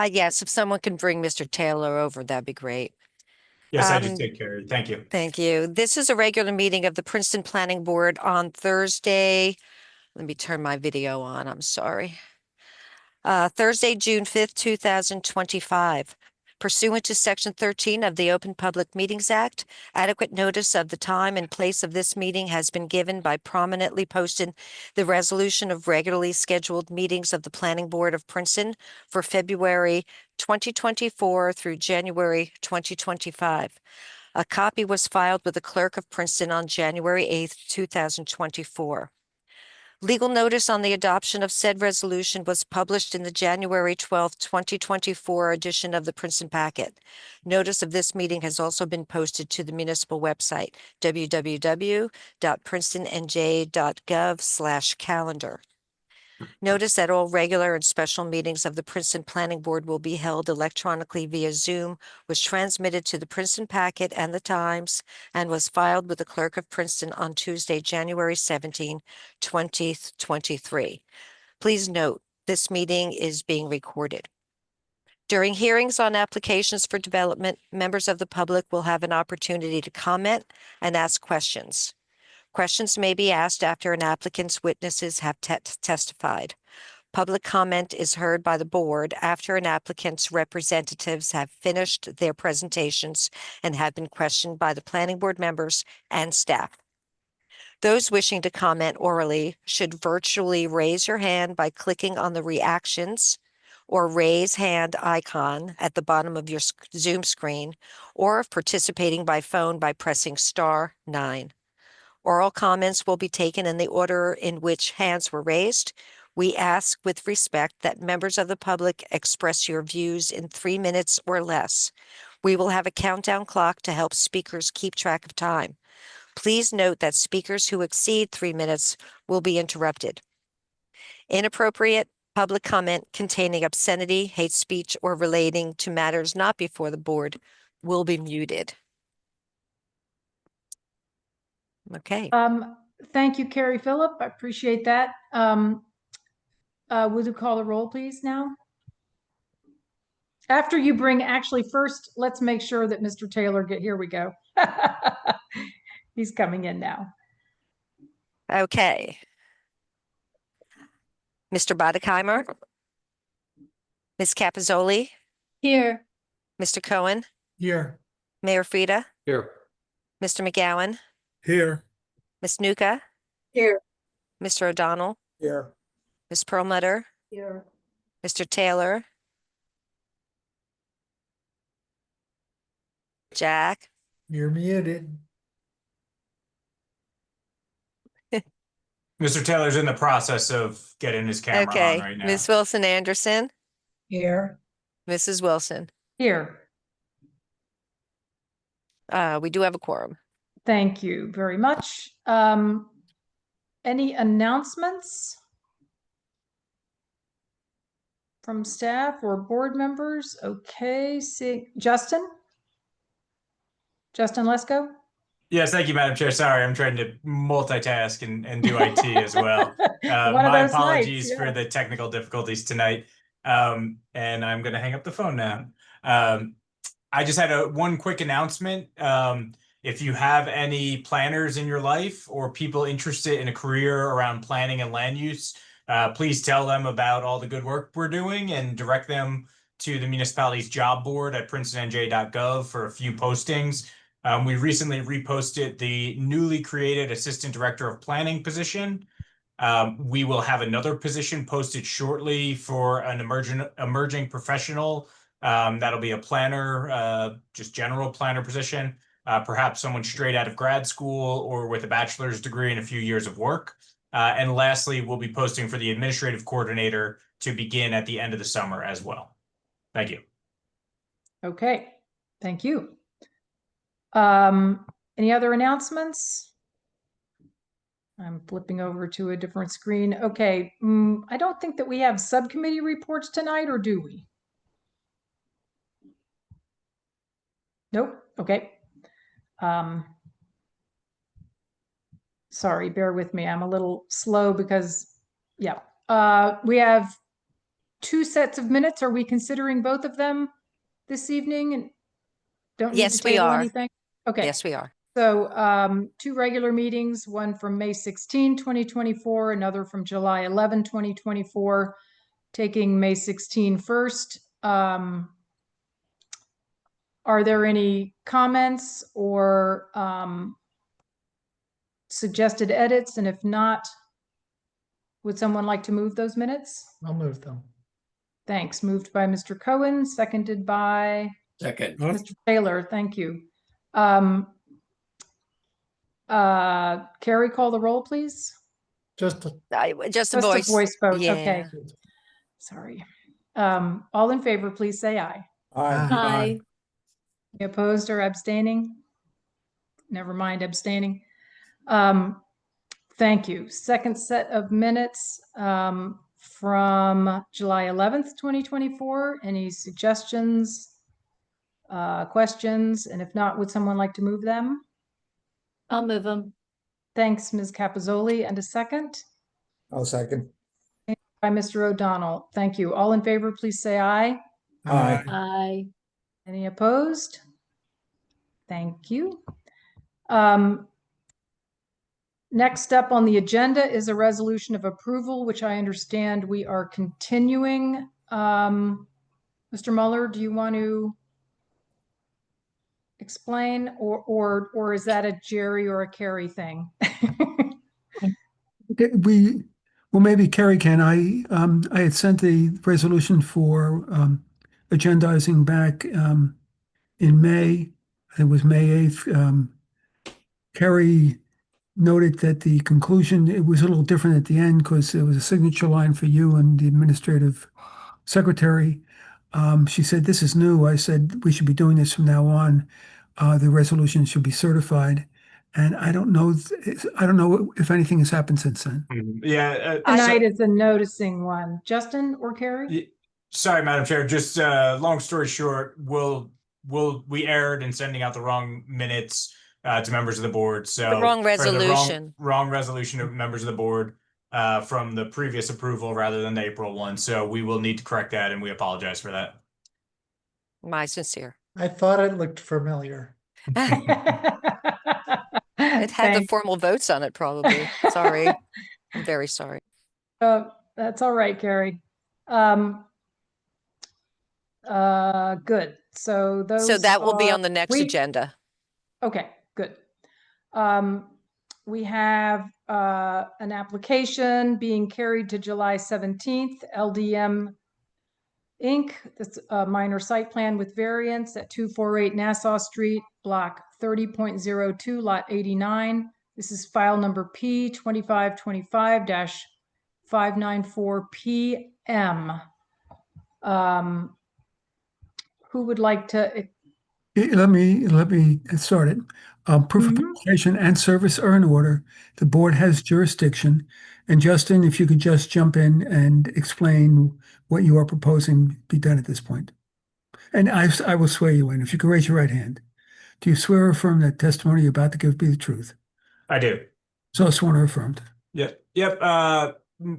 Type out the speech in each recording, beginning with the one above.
Yes, if someone can bring Mr. Taylor over, that'd be great. Yes, I just Um, take care. Thank you. Thank you. This is a regular meeting of the Princeton Planning Board on Thursday. Let me turn my video on. I'm sorry. Thursday, June 5th, 2025. Pursuant to Section 13 of the Open Public Meetings Act, adequate notice of the time and place of this meeting has been given by prominently posted the resolution of regularly scheduled meetings of the Planning Board of Princeton for February 2024 through January 2025. A copy was filed with the Clerk of Princeton on January 8th, 2024. Legal notice on the adoption of said resolution was published in the January 12th, 2024 edition of the Princeton Packet. Notice of this meeting has also been posted to the municipal website, www.princetonnj.gov/calendar. Notice that all regular and special meetings of the Princeton Planning Board will be held electronically via Zoom, was transmitted to the Princeton Packet and the Times, and was filed with the Clerk of Princeton on Tuesday, January 17, 2023. Please note, this meeting is being recorded. During hearings on applications for development, members of the public will have an opportunity to comment and ask questions. Questions may be asked after an applicant's witnesses have testified. Public comment is heard by the board after an applicant's representatives have finished their presentations and have been questioned by the planning board members and staff. Those wishing to comment orally should virtually raise your hand by clicking on the reactions or raise hand icon at the bottom of your Zoom screen, or participating by phone by pressing *9. Oral comments will be taken in the order in which hands were raised. We ask with respect that members of the public express your views in 3 minutes or less. We will have a countdown clock to help speakers keep track of time. Please note that speakers who exceed 3 minutes will be interrupted. Inappropriate public comment containing obscenity, hate speech, or relating to matters not before the board will be muted. Okay. Thank you, Carrie Phillip. I appreciate that. Would you call the roll, please, now? After you bring, actually, first, let's make sure that Mr. Taylor here we go. He's coming in now. Okay. Mr. Boddigheimer? Ms. Capizzoli? Here. Mr. Cohen? Here. Mayor Frida? Here. Mr. McGowan? Here. Ms. Nuka? Here. Mr. O'Donnell? Here. Ms. Perlmutter? Here. Mr. Taylor? Jack? You're muted. Mr. Taylor's in the process of getting his camera Okay. on right now. Ms. Wilson Anderson? Here. Mrs. Wilson? Here. We do have a quorum. Thank you very much. Any announcements from staff or board members? Okay, see, Justin Lesko? Yes, thank you, Madam Chair. Sorry, I'm trying to multitask and do IT as well. One of My those apologies nights, yeah. for the technical difficulties tonight. And I'm going to hang up the phone now. I just had one quick announcement. If you have any planners in your life or people interested in a career around planning and land use, please tell them about all the good work we're doing and direct them to the municipality's job board at princetonnj.gov for a few postings. We recently reposted the newly created Assistant Director of Planning position. We will have another position posted shortly for an emerging professional. That'll be a planner, just general planner position, perhaps someone straight out of grad school or with a bachelor's degree and a few years of work. And lastly, we'll be posting for the administrative coordinator to begin at the end of the summer as well. Thank you. Okay, thank you. Any other announcements? I'm flipping over to a different screen. Okay, I don't think that we have subcommittee reports tonight, or do we? Nope. Okay. Sorry, bear with me. I'm a little slow because, yeah. We have two sets of minutes. Are we considering both of them this evening and don't need to Yes, we table are. anything? Okay. Yes, we are. So two regular meetings, one from May 16, 2024, another from July 11, 2024, taking May 16 first. Are there any comments or suggested edits? And if not, would someone like to move those minutes? I'll move them. Thanks. Moved by Mr. Cohen, seconded by Second. Mr. Taylor. Thank you. Carrie, call the roll, please. Just a Just a Just a voice. voice vote. Yeah. Okay. Sorry. All in favor, please say aye. Aye. Any opposed or abstaining? Never mind abstaining. Thank you. Second set of minutes from July 11th, 2024. Any suggestions, questions? And if not, would someone like to move them? I'll move them. Thanks, Ms. Capizoli. And a second I'll second. by Mr. O'Donnell. Thank you. All in favor, please say aye. Aye. Aye. Any opposed? Thank you. Next up on the agenda is a resolution of approval, which I understand we are continuing. Mr. Mueller, do you want to explain, or is that a Jerry or a Carrie thing? Okay, well, maybe Carrie can. I had sent the resolution for agendizing back in May. I think it was May 8th. Carrie noted that the conclusion, it was a little different at the end because there was a signature line for you and the administrative secretary. She said, "This is new." I said, "We should be doing this from now on. The resolution should be certified." And I don't know if anything has happened since then. Yeah. Tonight is the noticing one. Justin or Carrie? Sorry, Madam Chair. Just long story short, we erred in sending out the wrong minutes to members of the board. So The wrong or resolution. wrong resolution to members of the board from the previous approval rather than the April one. So we will need to correct that, and we apologize for that. My sincere. I thought it looked familiar. It had the Thank- formal votes on it, probably. Sorry. I'm very sorry. That's all right, Carrie. Good. So those. So that will be are- on the next we- agenda. Okay, good. We have an application being carried to July 17th, LDM Inc. That's a minor site plan with variance at 248 Nassau Street, block 30.02, lot 89. This is file number P 2525-594PM. Who would like to? Let me start it. Proof of Mhm. publication and service are in order. The board has jurisdiction. And Justin, if you could just jump in and explain what you are proposing be done at this point. And I will swear you in. If you could raise your right hand. Do you swear or affirm that testimony you're about to give be the truth? I do. So sworn or affirmed. Yep.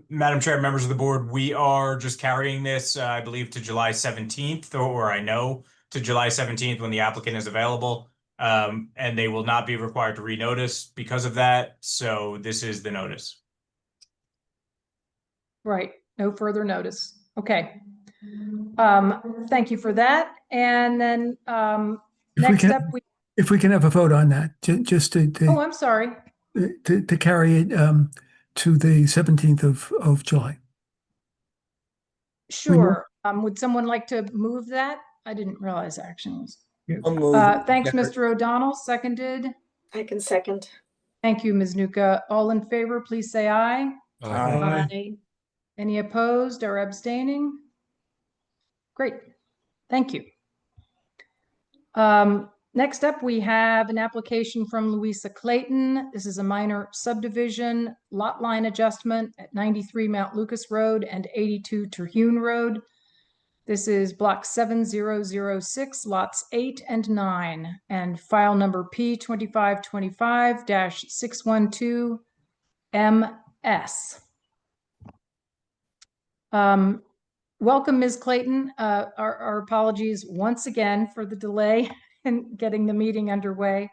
Madam Chair, members of the board, we are just carrying this, I believe, to July 17th, or I know to July 17th when the applicant is available. And they will not be required to renotice because of that. So this is the notice. Right, no further notice. Okay. Thank you for that. And then next up, If we can have a vote on that, just oh, to I'm sorry. carry it to the 17th of July. Sure. Would someone like to move that? I didn't realize action was. I'll move. Thanks, Mr. O'Donnell. Seconded. I can second. Thank you, Ms. Nuka. All in favor, please say aye. Aye. Any opposed or abstaining? Great. Thank you. Next up, we have an application from Louisa Clayton. This is a minor subdivision lot line adjustment at 93 Mount Lucas Road and 82 Terhune Road. This is block 7006, lots 8 and 9, and file number P 2525-612 MS. welcome, Ms. Clayton. Our apologies once again for the delay in getting the meeting underway.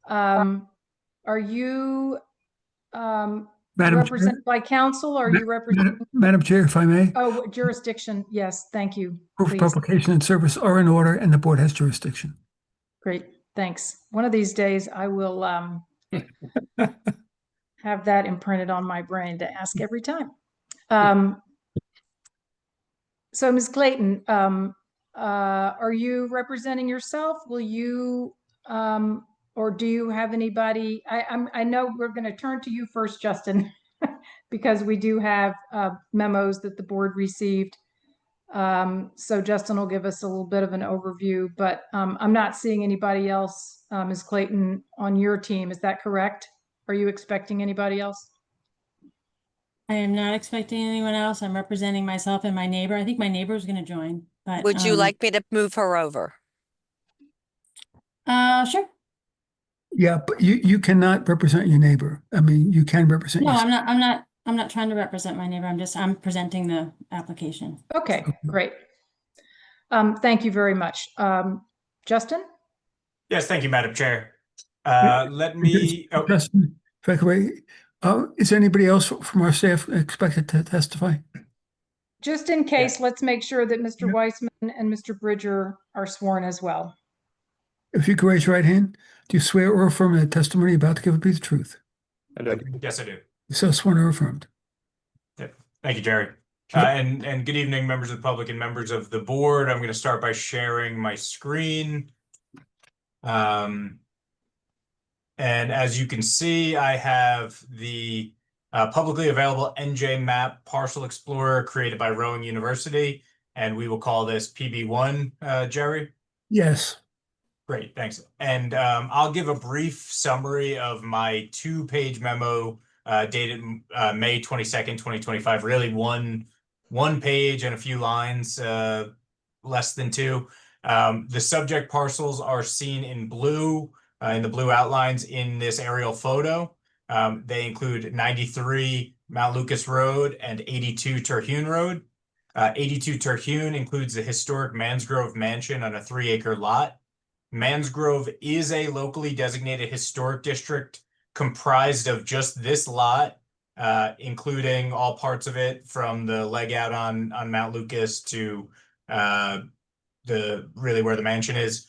Are you Madam Chair, represented by council? Are you representing? Madam Chair, if I may, Oh, jurisdiction. Yes, thank you. proof of Please. publication and service are in order and the board has jurisdiction. Great, thanks. One of these days I will have that imprinted on my brain to ask every time. So Ms. Clayton, are you representing yourself? Will you, or do you have anybody? I know we're going to turn to you first, Justin, because we do have memos that the board received. So Justin will give us a little bit of an overview, but I'm not seeing anybody else, Ms. Clayton, on your team. Is that correct? Are you expecting anybody else? I am not expecting anyone else. I'm representing myself and my neighbor. I think my neighbor is going to join, but. Would you like me to move her over? Sure. Yeah, but you cannot represent your neighbor. I mean, you can represent No, yourself. I'm not trying to represent my neighbor. I'm presenting the application. Okay, great. Thank you very much. Justin? Yes, thank you, Madam Chair. Let me, oh, Justin, if I could wait, is anybody else from our staff expected to testify? Just in case, let's make sure that Mr. Yeah. Weissman and Mr. Bridger are sworn as well. If you could raise your right hand, do you swear or affirm that testimony about to give will be the truth? yes, I do. So sworn or affirmed. Thank you, Jerry. And good evening, members of the public and members of the board. I'm going to start by sharing my screen. And as you can see, I have the publicly available NJ Map Parcel Explorer created by Rowing University, and we will call this PB1, Jerry. Yes. Great, thanks. And I'll give a brief summary of my 2-page memo dated May 22nd, 2025. Really one page and a few lines, less than 2. The subject parcels are seen in blue, in the blue outlines in this aerial photo. They include 93 Mount Lucas Road and 82 Terhune Road. 82 Terhune includes the historic Mansgrove Mansion on a 3-acre lot. Mansgrove is a locally designated historic district comprised of just this lot, including all parts of it from the leg out on Mount Lucas to really where the mansion is.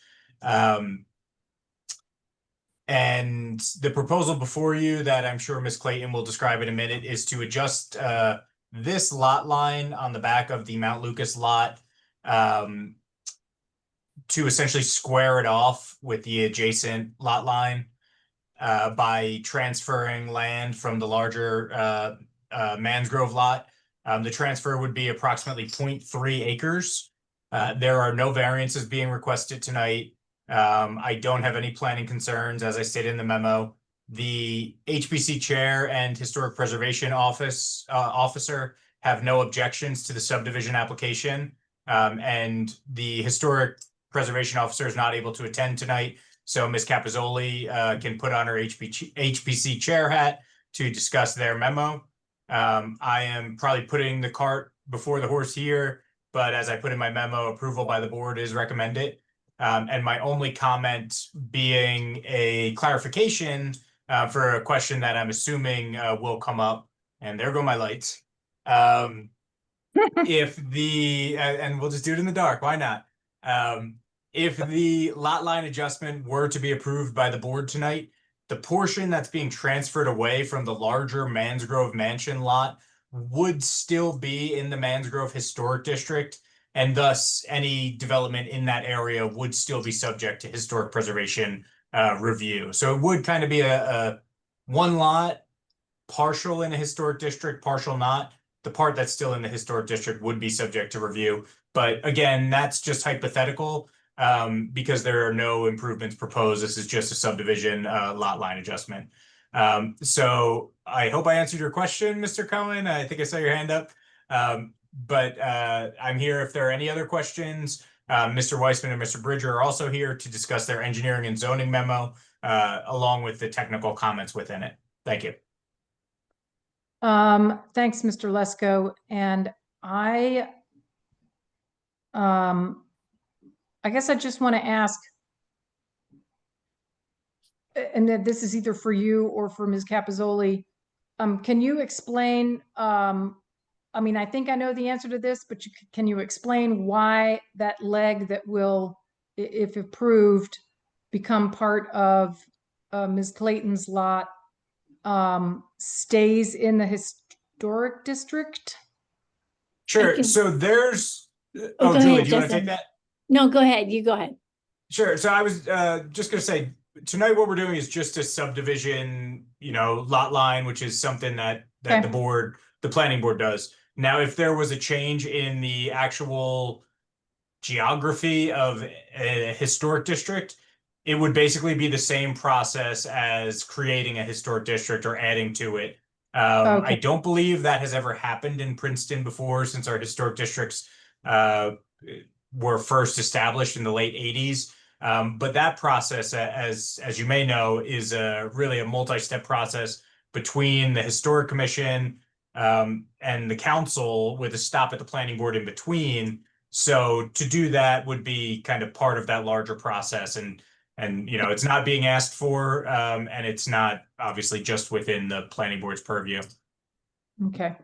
And the proposal before you that I'm sure Ms. Clayton will describe in a minute is to adjust this lot line on the back of the Mount Lucas lot to essentially square it off with the adjacent lot line by transferring land from the larger Mansgrove lot. The transfer would be approximately 0.3 acres. There are no variances being requested tonight. I don't have any planning concerns, as I stated in the memo. The HPC chair and historic preservation officer have no objections to the subdivision application. And the historic preservation officer is not able to attend tonight. So Ms. Capizzoli can put on her HPC chair hat to discuss their memo. I am probably putting the cart before the horse here, but as I put in my memo, approval by the board is recommended. And my only comment being a clarification for a question that I'm assuming will come up, and there go my lights. If the, and we'll just do it in the dark, why not? If the lot line adjustment were to be approved by the board tonight, the portion that's being transferred away from the larger Mansgrove Mansion lot would still be in the Mansgrove Historic District, and thus any development in that area would still be subject to historic preservation review. So it would kind of be a one lot, partial in a historic district, partial not. The part that's still in the historic district would be subject to review. But again, that's just hypothetical because there are no improvements proposed. This is just a subdivision lot line adjustment. So I hope I answered your question, Mr. Cohen. I think I saw your hand up. But I'm here if there are any other questions. Mr. Weissman and Mr. Bridger are also here to discuss their engineering and zoning memo along with the technical comments within it. Thank you. Thanks, Mr. Lesko. And I I guess I just want to ask, and that this is either for you or for Ms. Capizzoli. Can you explain, I mean, I think I know the answer to this, but can you explain why that leg that will, if approved, become part of Ms. Clayton's lot, stays in the historic district? Sure. can- So there's, go oh, Julie, ahead, do you want to take Justin. that? No, go ahead. You go ahead. Sure. So I was just going to say tonight what we're doing is just a subdivision, lot line, which is something that Okay. the planning board does. Now, if there was a change in the actual geography of a historic district, it would basically be the same process as creating a historic district or adding to it. I Okay. don't believe that has ever happened in Princeton before, since our historic districts were first established in the late 80s. But that process, as you may know, is really a multi-step process between the Historic Commission and the council, with a stop at the planning board in between. So to do that would be kind of part of that larger process, and it's not being asked for, and it's not obviously just within the planning board's purview. Okay.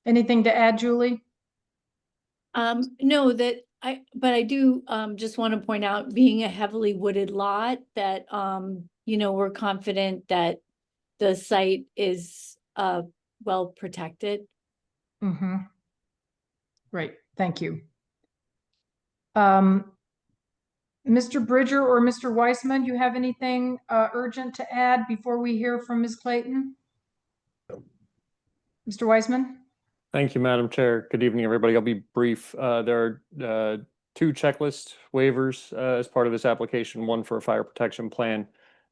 Anything to add, Julie? No, but I do, just want to point out, being a heavily wooded lot, that, we're confident that the site is, well protected. Mm-hmm. Great, thank you. Mr. Bridger or Mr. Weissman, you have anything urgent to add before we hear from Ms. Clayton? Mr. Weissman? Thank you, Madam Chair. Good evening, everybody. I'll be brief. There are 2 checklist waivers as part of this application, one for a fire protection plan,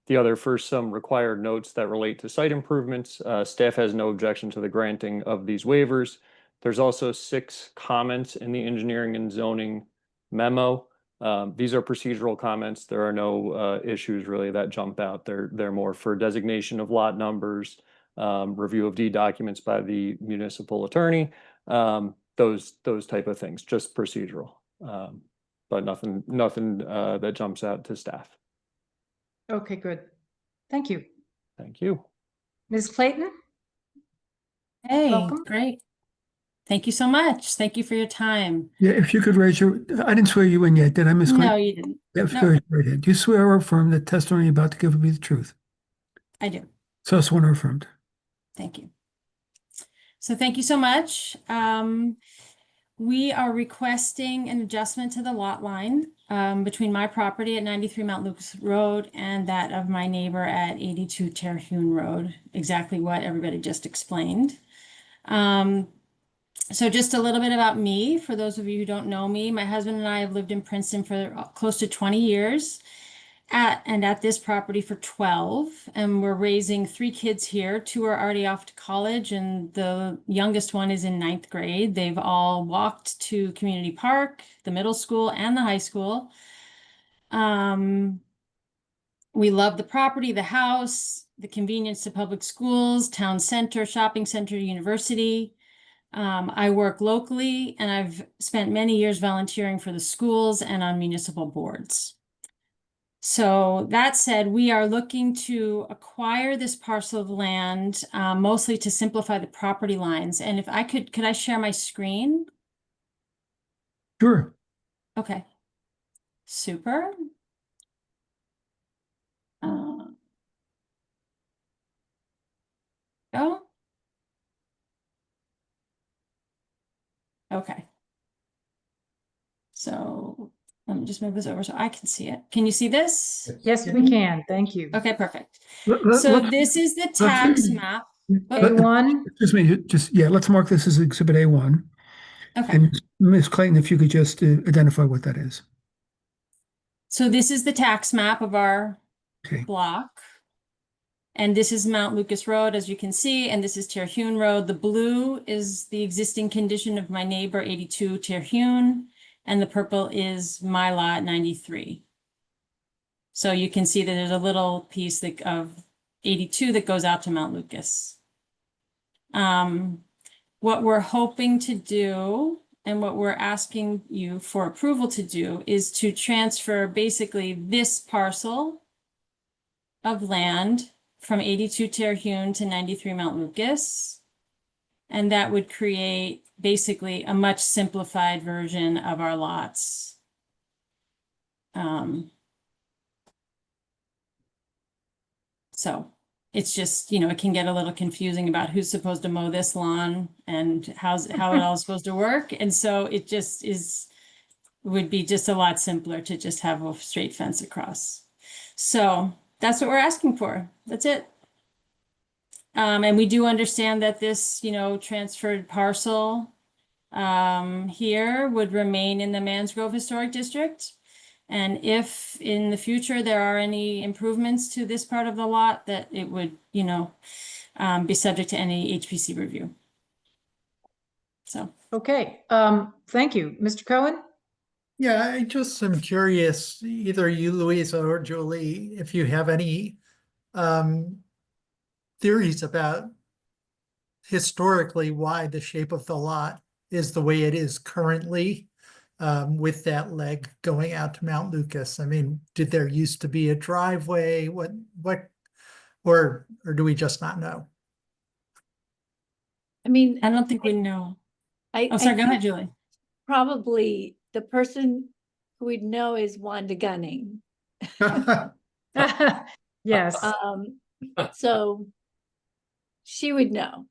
the other for some required notes that relate to site improvements. Staff has no objection to the granting of these waivers. There's also 6 comments in the engineering and zoning memo. These are procedural comments. There are no issues really that jump out. They're more for designation of lot numbers, review of deed documents by the municipal attorney, those type of things, just procedural, but nothing that jumps out to staff. Okay, good. Thank you. Thank you. Ms. Clayton? Hey, Welcome. great. Thank you so much. Thank you for your time. Yeah, if you could raise your, I didn't swear you in yet, did I, Ms. No, Clayton? you didn't. Yeah, if you no. raise your right hand. Do you swear or affirm that testimony you're about to give will be the truth? I do. So sworn or affirmed. Thank you. So thank you so much. We are requesting an adjustment to the lot line between my property at 93 Mount Lucas Road and that of my neighbor at 82 Terhune Road. Exactly what everybody just explained. So just a little bit about me, for those of you who don't know me. My husband and I have lived in Princeton for close to 20 years. At this property for 12, and we're raising 3 kids here. 2 are already off to college, and the youngest one is in 9th grade. They've all walked to Community Park, the middle school, and the high school. We love the property, the house, the convenience to public schools, town center, shopping center, university. I work locally, and I've spent many years volunteering for the schools and on municipal boards. So that said, we are looking to acquire this parcel of land, mostly to simplify the property lines. And if I could I share my screen? Sure. Okay. Super. Go. Okay. So let me just move this over so I can see it. Can you see this? Yes, we can. Thank you. Okay, perfect. Let- So let's- this is the tax map. A1, Excuse me, let's mark this as Exhibit A1. Okay. And Ms. Clayton, if you could just identify what that is. So this is the tax map of our Okay. block. And this is Mount Lucas Road, as you can see, and this is Terhune Road. The blue is the existing condition of my neighbor, 82 Terhune, and the purple is my lot, 93. So you can see that there's a little piece of 82 that goes out to Mount Lucas. What we're hoping to do and what we're asking you for approval to do is to transfer basically this parcel of land from 82 Terhune to 93 Mount Lucas. And that would create basically a much simplified version of our lots. So it's just, you know, it can get a little confusing about who's supposed to mow this lawn and how it all is supposed to work. And so it just would be just a lot simpler to just have a straight fence across. So that's what we're asking for. That's it. And we do understand that this, you know, transferred parcel here would remain in the Mansgrove Historic District. And if in the future there are any improvements to this part of the lot, that it would, you know, be subject to any HPC review. So. Okay, thank you. Mr. Cohen? Yeah, I just am curious, either you, Louisa, or Julie, if you have any theories about historically why the shape of the lot is the way it is currently, with that leg going out to Mount Lucas. I mean, did there used to be a driveway? Or do we just not know? I mean, I don't think we know. I Oh, sorry, go think ahead, Julie. probably the person who we'd know is Wanda Gunning. Yes. So she would know.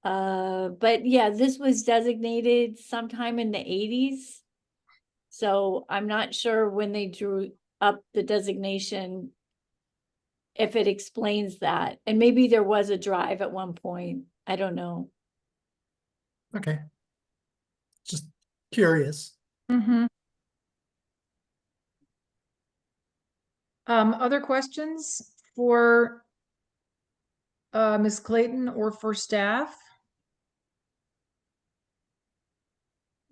But yeah, this was designated sometime in the 80s. So I'm not sure when they drew up the designation if it explains that. And maybe there was a drive at one point. I don't know. Okay. Just curious. Mm-hmm. Other questions for Ms. Clayton or for staff?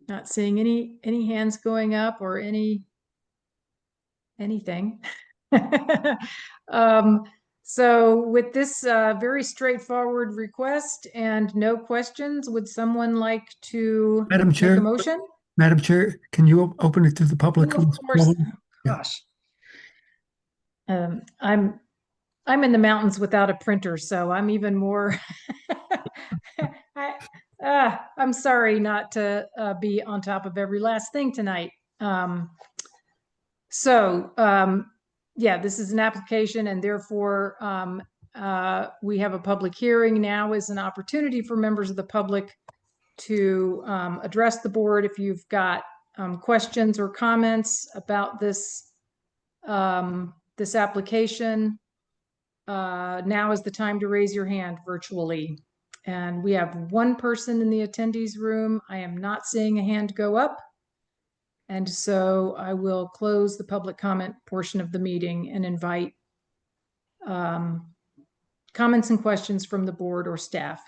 Not seeing any hands going up or anything. So with this very straightforward request and no questions, would someone like to Madam make a Chair, motion? Madam Chair, can you open it to the public? Oh, of course. Yeah. Gosh. I'm in the mountains without a printer, so I'm even more. I'm sorry not to be on top of every last thing tonight. Yeah, this is an application, and therefore we have a public hearing. Now is an opportunity for members of the public to address the board if you've got questions or comments about this this application. Now is the time to raise your hand virtually. And we have one person in the attendees room. I am not seeing a hand go up. And so I will close the public comment portion of the meeting and invite comments and questions from the board or staff.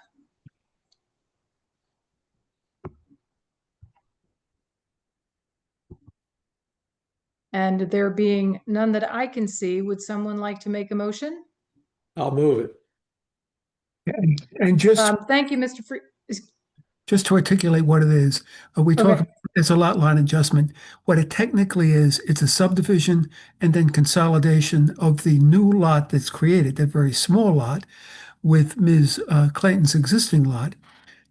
And there being none that I can see, would someone like to make a motion? I'll move it. And just Thank you, Mr. Free. just to articulate what it is, we talk Okay. about it's a lot line adjustment. What it technically is, it's a subdivision and then consolidation of the new lot that's created, that very small lot, with Ms. Clayton's existing lot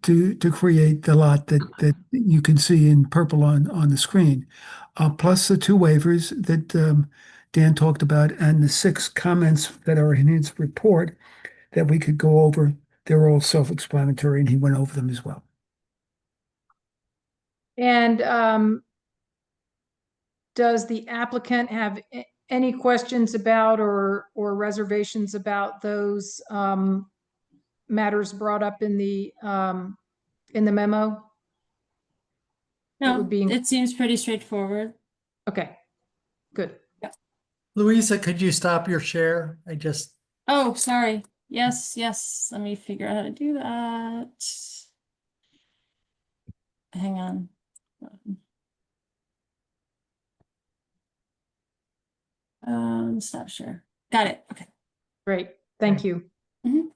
to create the lot that you can see in purple on the screen, plus the 2 waivers that Dan talked about and the 6 comments that are in his report that we could go over. They're all self-explanatory, and he went over them as well. And does the applicant have any questions about or reservations about those matters brought up in the memo? No, would be it seems pretty straightforward. Okay, good. Louisa, could you stop your share? Oh, sorry. Yes, yes. Let me figure out how to do that. Hang on. Stop share. Got it. Okay. Great, thank you. Mhm.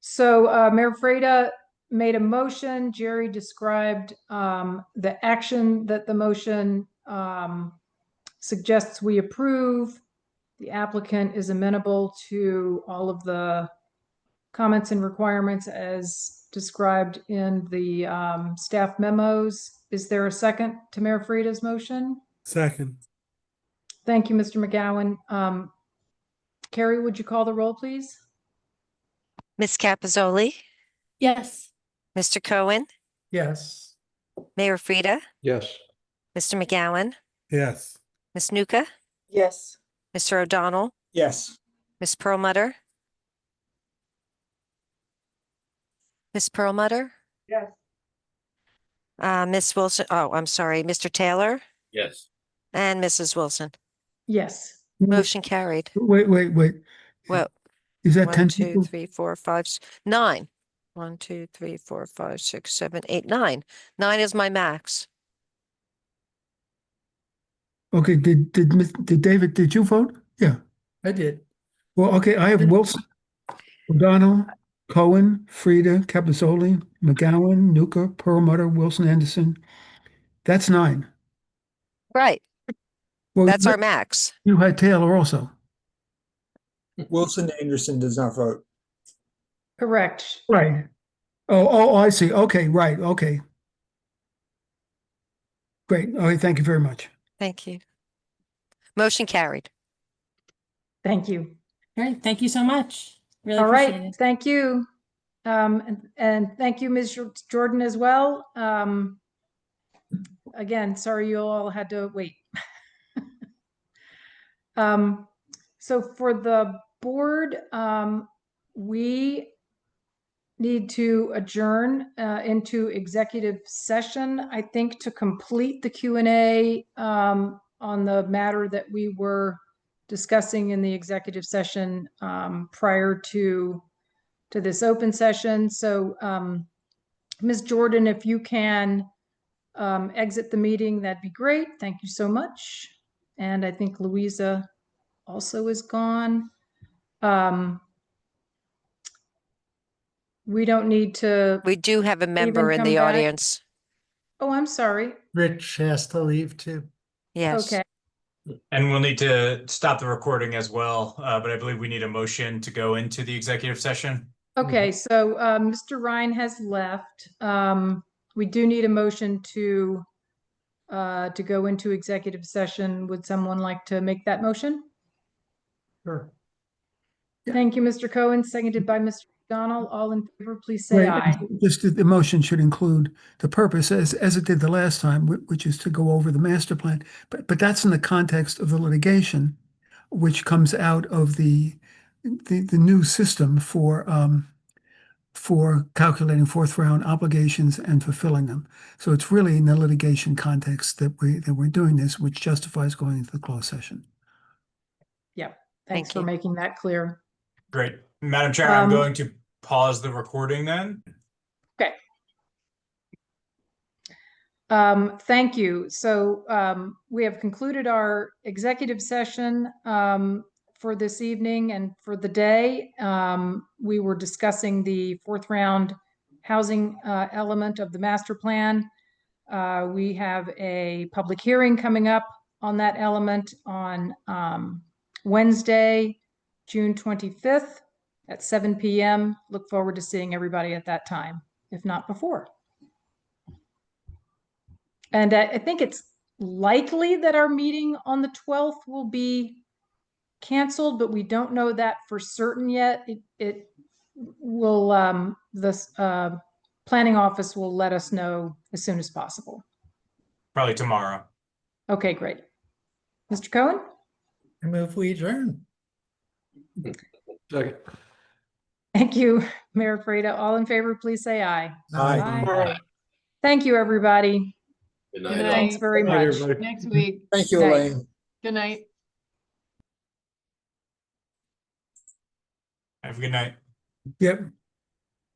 So Mayor Freda, made a motion. Jerry described the action that the motion suggests we approve. The applicant is amenable to all of the comments and requirements as described in the staff memos. Is there a second to Mayor Frida's motion? Second. Thank you, Mr. McGowan. Carrie, would you call the roll, please? Ms. Capizoli, Yes. Mr. Cohen, Yes. Mayor Frida, Yes. Mr. McGowan, Yes. Ms. Nuka, Yes. Mr. O'Donnell, Yes. Ms. Perlmutter, Ms. Perlmutter, Yes. Ms. Wilson, oh, I'm sorry, Mr. Taylor, Yes. and Mrs. Wilson. Yes. Motion carried. Wait. Well, Is that 10 1, 2, people? 3, 4, 5, 9. 1, 2, 3, 4, 5, 6, 7, 8, 9. 9 is my max. Okay, did David, did you vote? Yeah. I did. Well, okay, I have Wilson, O'Donnell, Cohen, Frida, Capizoli, McGowan, Nuka, Perlmutter, Wilson, Anderson. That's 9. Right, Well, that's our max. you had Taylor also. Wilson Anderson does not vote. Correct. Right. Oh, I see. Okay, right, okay. Great. Okay, thank you very much. Thank you. Motion carried. Thank you. Great, thank you so much. Really All appreciate right, it. thank you. And thank you, Ms. Jordan, as well. Again, sorry you all had to wait. So for the board, we need to adjourn into executive session, I think, to complete the Q&A on the matter that we were discussing in the executive session prior to this open session. So Ms. Jordan, if you can exit the meeting, that'd be great. Thank you so much. And I think Louisa also is gone. We don't need to, We do have a member in come the back. audience. oh, I'm sorry. Rich has to leave too. Yes. Okay, And we'll need to stop the recording as well, but I believe we need a motion to go into the executive session. okay, so Mr. Ryan has left. We do need a motion to go into executive session. Would someone like to make that motion? Sure. Yeah. Thank you, Mr. Cohen, seconded by Mr. McDonald. All in favor, please say Right, aye. just the motion should include the purpose as it did the last time, which is to go over the master plan. But that's in the context of the litigation, which comes out of the new system for calculating fourth round obligations and fulfilling them. So it's really in the litigation context that we're doing this, which justifies going into the closed session. Yep, Thank thanks for you. making that clear. Great. Madam Chair, I'm Um, going to pause the recording then. Okay. Thank you. So we have concluded our executive session for this evening and for the day. We were discussing the fourth round housing element of the master plan. We have a public hearing coming up on that element on Wednesday, June 25th at 7 p.m. Look forward to seeing everybody at that time, if not before. And I think it's likely that our meeting on the 12th will be canceled, but we don't know that for certain yet. It will, the planning office will let us know as soon as possible. Probably tomorrow. Okay, great. Mr. Cohen? I move we adjourn. Second. Thank you, Mayor Frida. All in favor, please say aye. Aye. Thank you, everybody. Good Good night. night. Thanks very Good night, much. everybody. Next week. Thank you, Night. Elaine. Good night. Have a good night. Yep.